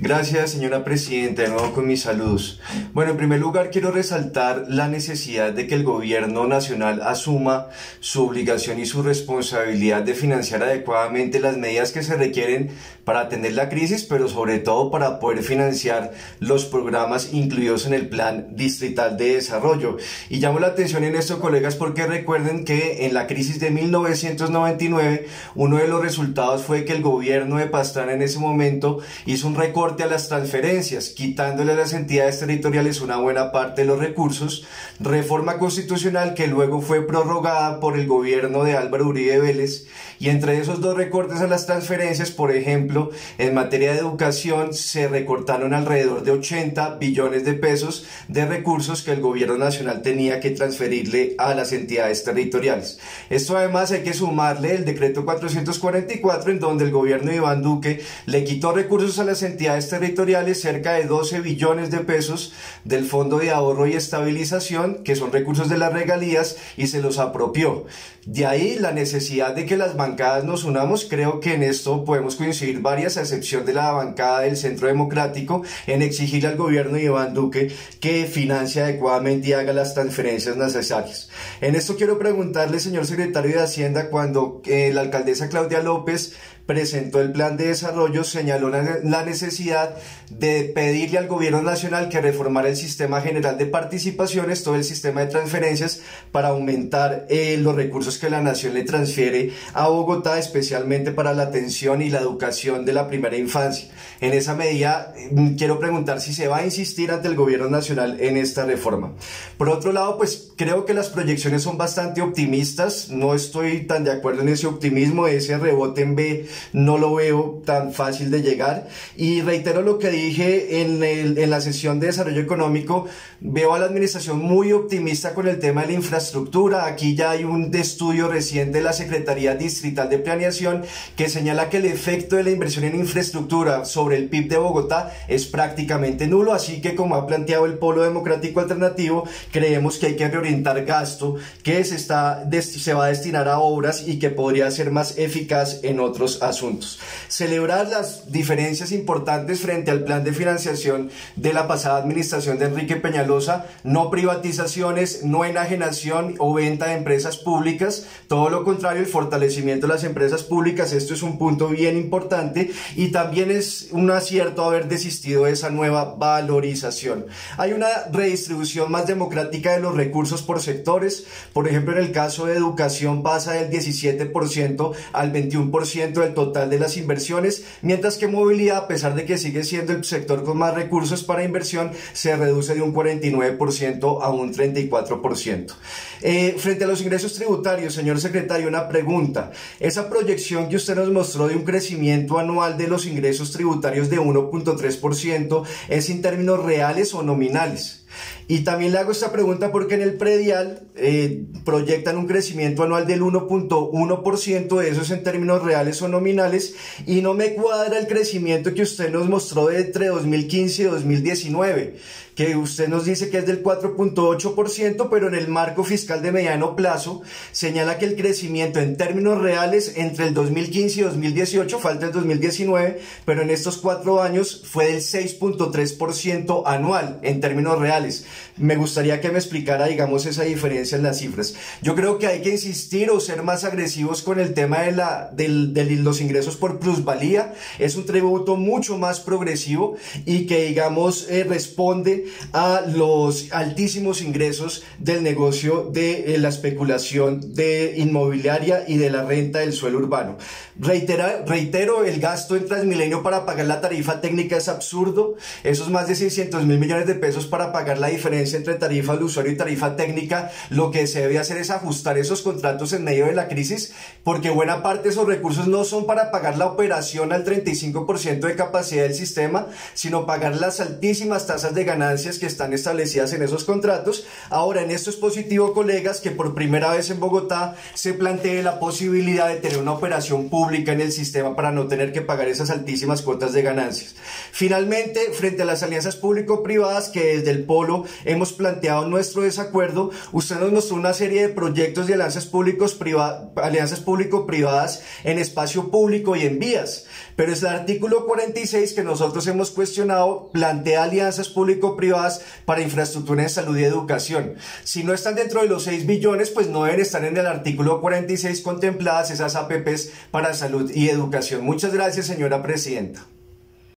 Gracias, señora presidenta, de nuevo con mis saludos. Bueno, en primer lugar quiero resaltar la necesidad de que el gobierno nacional asuma su obligación y su responsabilidad de financiar adecuadamente las medidas que se requieren para atender la crisis, pero sobre todo para poder financiar los programas incluidos en el Plan Distrital de Desarrollo. Y llamo la atención en esto, colegas, porque recuerden que en la crisis de 1999, uno de los resultados fue que el gobierno de Pastrana en ese momento hizo un recorte a las transferencias, quitándole a las entidades territoriales una buena parte de los recursos, reforma constitucional que luego fue prorrogada por el gobierno de Álvaro Uribe Vélez, y entre esos dos recortes a las transferencias, por ejemplo, en materia de educación se recortaron alrededor de 80 billones de pesos de recursos que el gobierno nacional tenía que transferirle a las entidades territoriales. Esto además hay que sumarle el decreto 444, en donde el gobierno de Iván Duque le quitó recursos a las entidades territoriales, cerca de 12 billones de pesos del Fondo de Ahorro y Estabilización, que son recursos de las regalías, y se los apropió. De ahí la necesidad de que las bancadas nos unamos. Creo que en esto podemos coincidir varias, a excepción de la bancada del Centro Democrático, en exigirle al gobierno de Iván Duque que financie adecuadamente y haga las transferencias necesarias. En esto quiero preguntarle, señor secretario de Hacienda, cuando la alcaldesa Claudia López presentó el plan de desarrollo, señaló la necesidad de pedirle al gobierno nacional que reformara el sistema general de participaciones, todo el sistema de transferencias, para aumentar los recursos que la nación le transfiere a Bogotá, especialmente para la atención y la educación de la primera infancia. En esa medida, quiero preguntar si se va a insistir ante el gobierno nacional en esta reforma. Por otro lado, pues creo que las proyecciones son bastante optimistas. No estoy tan de acuerdo en ese optimismo. Ese rebote en B no lo veo tan fácil de llegar, y reitero lo que dije en la sesión de desarrollo económico. Veo a la administración muy optimista con el tema de la infraestructura. Aquí ya hay un estudio reciente de la Secretaría Distrital de Planeación que señala que el efecto de la inversión en infraestructura sobre el PIB de Bogotá es prácticamente nulo, así que, como ha planteado el Polo Democrático Alternativo, creemos que hay que reorientar gasto que se va a destinar a obras y que podría ser más eficaz en otros asuntos. Celebrar las diferencias importantes frente al plan de financiación de la pasada administración de Enrique Peñalosa: no privatizaciones, no enajenación o venta de empresas públicas, todo lo contrario, el fortalecimiento de las empresas públicas. Esto es un punto bien importante, y también es un acierto haber desistido de esa nueva valorización. Hay una redistribución más democrática de los recursos por sectores. Por ejemplo, en el caso de educación pasa del 17% al 21% del total de las inversiones, mientras que movilidad, a pesar de que sigue siendo el sector con más recursos para inversión, se reduce de un 49% a un 34%. Frente a los ingresos tributarios, señor secretario, una pregunta. Esa proyección que usted nos mostró de un crecimiento anual de los ingresos tributarios de 1.3%, ¿es en términos reales o nominales? Y también le hago esta pregunta porque en el predial proyectan un crecimiento anual del 1.1%, de esos en términos reales o nominales, y no me cuadra el crecimiento que usted nos mostró de entre 2015 y 2019, que usted nos dice que es del 4.8%, pero en el marco fiscal de mediano plazo señala que el crecimiento en términos reales entre el 2015 y 2018, falta el 2019, pero en estos 4 años fue del 6.3% anual en términos reales. Me gustaría que me explicara, digamos, esa diferencia en las cifras. Yo creo que hay que insistir o ser más agresivos con el tema de los ingresos por plusvalía. Es un tributo mucho más progresivo y que, digamos, responde a los altísimos ingresos del negocio de la especulación de inmobiliaria y de la renta del suelo urbano. Reitero, el gasto en Transmilenio para pagar la tarifa técnica es absurdo. Esos más de 600.000 millones de pesos para pagar la diferencia entre tarifa al usuario y tarifa técnica, lo que se debe hacer es ajustar esos contratos en medio de la crisis, porque buena parte de esos recursos no son para pagar la operación al 35% de capacidad del sistema, sino pagar las altísimas tasas de ganancia ganancias que están establecidas en esos contratos. Ahora, en esto es positivo, colegas, que por primera vez en Bogotá se plantee la posibilidad de tener una operación pública en el sistema para no tener que pagar esas altísimas cuotas de ganancias. Finalmente, frente a las alianzas público-privadas que desde el Polo hemos planteado nuestro desacuerdo, usted nos mostró una serie de proyectos de alianzas público-privadas en espacio público y en vías, pero es el artículo 46 que nosotros hemos cuestionado, plantea alianzas público-privadas para infraestructura en salud y educación. Si no están dentro de los 6 billones, pues no deben estar en el artículo 46 contempladas esas APPs para salud y educación. Muchas gracias, señora presidenta.